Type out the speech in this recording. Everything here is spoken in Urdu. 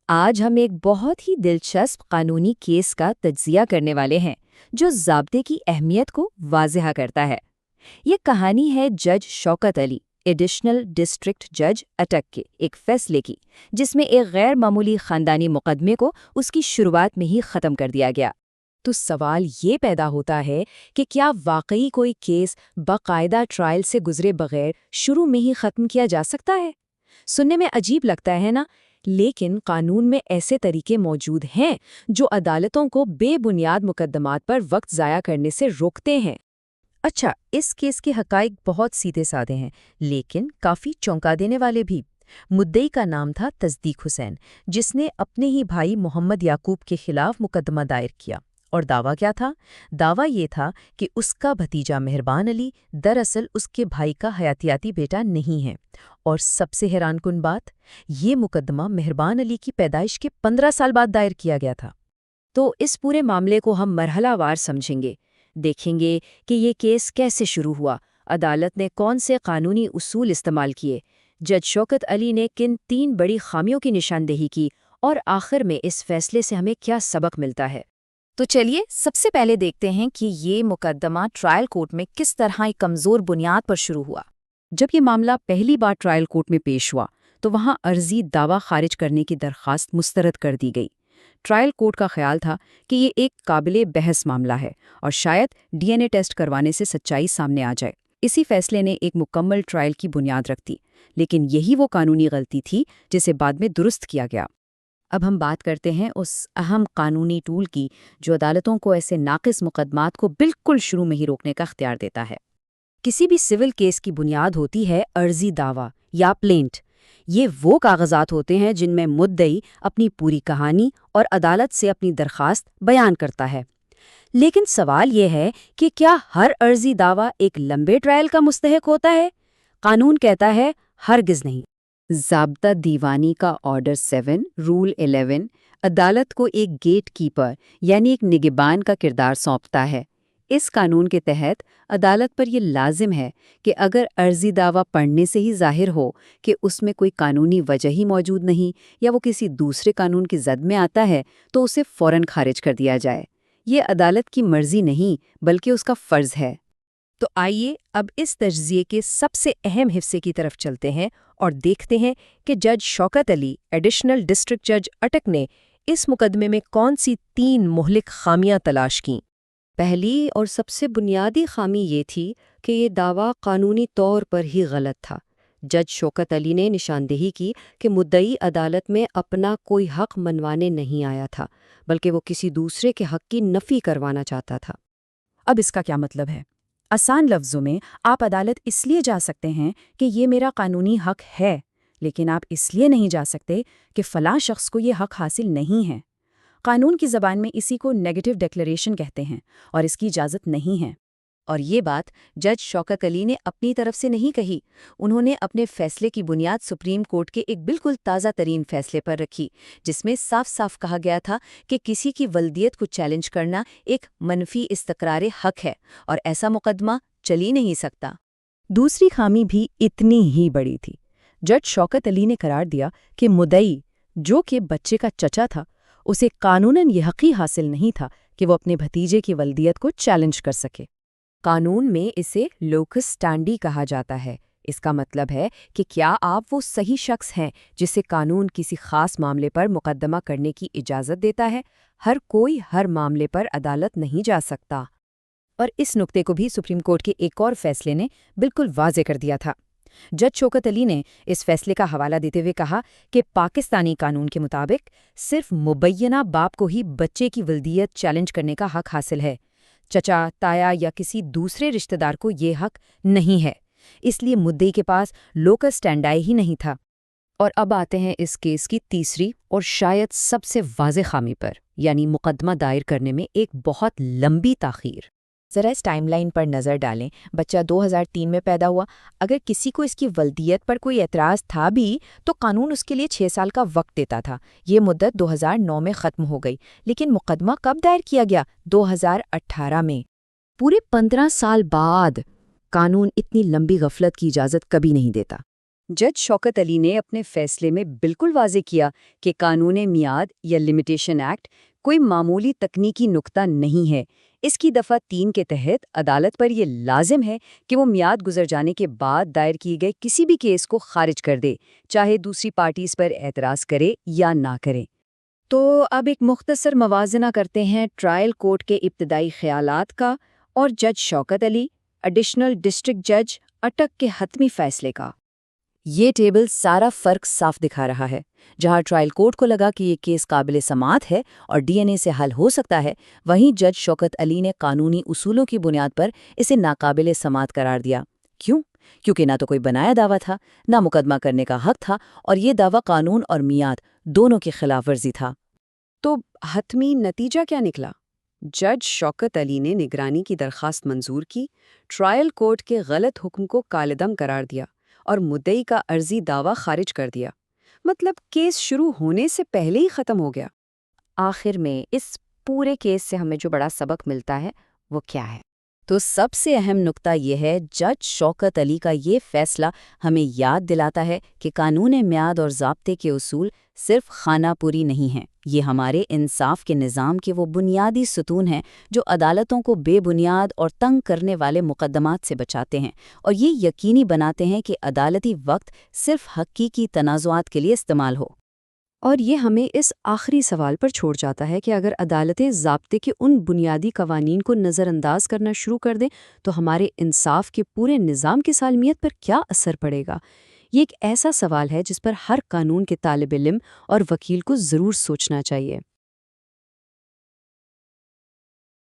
آج ہم ایک بہت ہی دلچسپ قانونی کیس کا تجزیہ کرنے والے ہیں جو ضابطے کی اہمیت کو واضح کرتا ہے۔ یہ کہانی ہے جج شوکت علی، ایڈیشنل ڈسٹرکٹ جج اٹک کے ایک فیصلے کی، جس میں ایک غیر معمولی خاندانی مقدمے کو اس کی شروعات میں ہی ختم کر دیا گیا۔ تو سوال یہ پیدا ہوتا ہے کہ کیا واقعی کوئی کیس باقاعدہ ٹرائل سے گزرے بغیر شروع میں ہی ختم کیا جا سکتا ہے؟ سننے میں عجیب لگتا ہے نا، لیکن قانون میں ایسے طریقے موجود ہیں جو عدالتوں کو بے بنیاد مقدمات پر وقت ضائع کرنے سے روکتے ہیں۔ اچھا، اس کیس کے حقائق بہت سیدھے سادے ہیں، لیکن کافی چونکا دینے والے بھی۔ مدعی کا نام تھا تصدیق حسین، جس نے اپنے ہی بھائی محمد یعقوب کے خلاف مقدمہ دائر کیا۔ اور دعویٰ کیا تھا؟ دعویٰ یہ تھا کہ اس کا بھتیجا مہربان علی دراصل اس کے بھائی کا حیاتیاتی بیٹا نہیں ہے۔ اور سب سے حیران کن بات، یہ مقدمہ مہربان علی کی پیدائش کے 15 سال بعد دائر کیا گیا تھا۔ تو اس پورے معاملے کو ہم مرحلہ وار سمجھیں گے، دیکھیں گے کہ یہ کیس کیسے شروع ہوا، عدالت نے کون سے قانونی اصول استعمال کیے، جج شوکت علی نے کن 3 بڑی خامیوں کی نشاندہی کی، اور آخر میں اس فیصلے سے ہمیں کیا سبق ملتا ہے۔ تو چلیے سب سے پہلے دیکھتے ہیں کہ یہ مقدمہ ٹرائل کورٹ میں کس طرح ایک کمزور بنیاد پر شروع ہوا۔ جب یہ معاملہ پہلی بار ٹرائل کورٹ میں پیش ہوا تو وہاں عرضی دعویٰ خارج کرنے کی درخواست مسترد کر دی گئی۔ ٹرائل کورٹ کا خیال تھا کہ یہ ایک قابل بحث معاملہ ہے اور شاید ڈی این اے ٹیسٹ کروانے سے سچائی سامنے آ جائے۔ اسی فیصلے نے ایک مکمل ٹرائل کی بنیاد رکھ دی، لیکن یہی وہ قانونی غلطی تھی جسے بعد میں درست کیا گیا۔ اب ہم بات کرتے ہیں اس اہم قانونی ٹول کی جو عدالتوں کو ایسے ناقص مقدمات کو بالکل شروع میں ہی روکنے کا اختیار دیتا ہے۔ کسی بھی سول کیس کی بنیاد ہوتی ہے عرضی دعویٰ یا پلینٹ۔ یہ وہ کاغذات ہوتے ہیں جن میں مدعی اپنی پوری کہانی اور عدالت سے اپنی درخواست بیان کرتا ہے۔ لیکن سوال یہ ہے کہ کیا ہر عرضی دعویٰ ایک لمبے ٹرائل کا مستحق ہوتا ہے؟ قانون کہتا ہے ہرگز نہیں۔ ضابطہ دیوانی کا آرڈر 7 رول 11 عدالت کو ایک گیٹ کیپر یعنی ایک نگہبان کا کردار سونپتا ہے۔ اس قانون کے تحت عدالت پر یہ لازم ہے کہ اگر عرضی دعویٰ پڑھنے سے ہی ظاہر ہو کہ اس میں کوئی قانونی وجہ ہی موجود نہیں یا وہ کسی دوسرے قانون کی زد میں آتا ہے تو اسے فوراً خارج کر دیا جائے۔ یہ عدالت کی مرضی نہیں بلکہ اس کا فرض ہے۔ تو آئیے اب اس تجزیے کے سب سے اہم حصے کی طرف چلتے ہیں اور دیکھتے ہیں کہ جج شوکت علی، ایڈیشنل ڈسٹرکٹ جج اٹک نے اس مقدمے میں کون سی 3 مہلک خامیاں تلاش کیں۔ پہلی اور سب سے بنیادی خامی یہ تھی کہ یہ دعویٰ قانونی طور پر ہی غلط تھا۔ جج شوکت علی نے نشاندہی کی کہ مدعی عدالت میں اپنا کوئی حق منوانے نہیں آیا تھا، بلکہ وہ کسی دوسرے کے حق کی نفی کروانا چاہتا تھا۔ اب اس کا کیا مطلب ہے؟ آسان لفظوں میں آپ عدالت اس لیے جا سکتے ہیں کہ یہ میرا قانونی حق ہے، لیکن آپ اس لیے نہیں جا سکتے کہ فلاں شخص کو یہ حق حاصل نہیں ہے۔ قانون کی زبان میں اسی کو نیگیٹو ڈیکلریشن کہتے ہیں اور اس کی اجازت نہیں ہے۔ اور یہ بات جج شوکت علی نے اپنی طرف سے نہیں کہی، انہوں نے اپنے فیصلے کی بنیاد سپریم کورٹ کے ایک بالکل تازہ ترین فیصلے پر رکھی، جس میں صاف صاف کہا گیا تھا کہ کسی کی ولدیت کو چیلنج کرنا ایک منفی استقرار حق ہے اور ایسا مقدمہ چل ہی نہیں سکتا۔ دوسری خامی بھی اتنی ہی بڑی تھی۔ جج شوکت علی نے قرار دیا کہ مدعی، جو کہ بچے کا چچا تھا، اسے قانوناً یہ حق ہی حاصل نہیں تھا کہ وہ اپنے بھتیجے کی ولدیت کو چیلنج کر سکے۔ قانون میں اسے لوکس سٹانڈی کہا جاتا ہے۔ اس کا مطلب ہے کہ کیا آپ وہ صحیح شخص ہیں جسے قانون کسی خاص معاملے پر مقدمہ کرنے کی اجازت دیتا ہے۔ ہر کوئی ہر معاملے پر عدالت نہیں جا سکتا۔ اور اس نقطے کو بھی سپریم کورٹ کے ایک اور فیصلے نے بالکل واضح کر دیا تھا۔ جج شوکت علی نے اس فیصلے کا حوالہ دیتے ہوئے کہا کہ پاکستانی قانون کے مطابق صرف مبینہ باپ کو ہی بچے کی ولدیت چیلنج کرنے کا حق حاصل ہے، چچا، تایا یا کسی دوسرے رشتہ دار کو یہ حق نہیں ہے۔ اس لیے مدعی کے پاس لوکس سٹینڈائی ہی نہیں تھا۔ اور اب آتے ہیں اس کیس کی تیسری اور شاید سب سے واضح خامی پر، یعنی مقدمہ دائر کرنے میں ایک بہت لمبی تاخیر۔ ذرا اس ٹائم لائن پر نظر ڈالیں۔ بچہ 2003 میں پیدا ہوا۔ اگر کسی کو اس کی ولدیت پر کوئی اعتراض تھا بھی تو قانون اس کے لیے 6 سال کا وقت دیتا تھا۔ یہ مدت 2009 میں ختم ہو گئی، لیکن مقدمہ کب دائر کیا گیا؟ 2018 میں۔ پورے 15 سال بعد۔ قانون اتنی لمبی غفلت کی اجازت کبھی نہیں دیتا۔ جج شوکت علی نے اپنے فیصلے میں بالکل واضح کیا کہ قانون میعاد یا لمیٹیشن ایکٹ کوئی معمولی تکنیکی نکتہ نہیں ہے۔ اس کی دفعہ 3 کے تحت عدالت پر یہ لازم ہے کہ وہ میعاد گزر جانے کے بعد دائر کیے گئے کسی بھی کیس کو خارج کر دے، چاہے دوسری پارٹی اس پر اعتراض کرے یا نہ کرے۔ تو اب ایک مختصر موازنہ کرتے ہیں ٹرائل کورٹ کے ابتدائی خیالات کا اور جج شوکت علی، ایڈیشنل ڈسٹرکٹ جج، اٹک کے حتمی فیصلے کا۔ یہ ٹیبل سارا فرق صاف دکھا رہا ہے۔ جہاں ٹرائل کورٹ کو لگا کہ یہ کیس قابل سماعت ہے اور ڈی این اے سے حل ہو سکتا ہے، وہیں جج شوکت علی نے قانونی اصولوں کی بنیاد پر اسے ناقابل سماعت قرار دیا۔ کیوں؟ کیونکہ نہ تو کوئی بنایا دعویٰ تھا، نہ مقدمہ کرنے کا حق تھا، اور یہ دعویٰ قانون اور میعاد دونوں کی خلاف ورزی تھا۔ تو حتمی نتیجہ کیا نکلا؟ جج شوکت علی نے نگرانی کی درخواست منظور کی، ٹرائل کورٹ کے غلط حکم کو کالعدم قرار دیا اور مدعی کا عرضی دعویٰ خارج کر دیا۔ مطلب کیس شروع ہونے سے پہلے ہی ختم ہو گیا۔ آخر میں اس پورے کیس سے ہمیں جو بڑا سبق ملتا ہے وہ کیا ہے؟ تو سب سے اہم نکتہ یہ ہے، جج شوکت علی کا یہ فیصلہ ہمیں یاد دلاتا ہے کہ قانون میعاد اور ضابطے کے اصول صرف خانہ پوری نہیں ہیں، یہ ہمارے انصاف کے نظام کے وہ بنیادی ستون ہیں جو عدالتوں کو بے بنیاد اور تنگ کرنے والے مقدمات سے بچاتے ہیں، اور یہ یقینی بناتے ہیں کہ عدالتی وقت صرف حقیقی تنازعات کے لیے استعمال ہو۔ اور یہ ہمیں اس آخری سوال پر چھوڑ جاتا ہے کہ اگر عدالتیں ضابطے کے ان بنیادی قوانین کو نظر انداز کرنا شروع کر دیں تو ہمارے انصاف کے پورے نظام کی سالمیت پر کیا اثر پڑے گا؟ یہ ایک ایسا سوال ہے جس پر ہر قانون کے طالب علم اور وکیل کو ضرور سوچنا چاہیے۔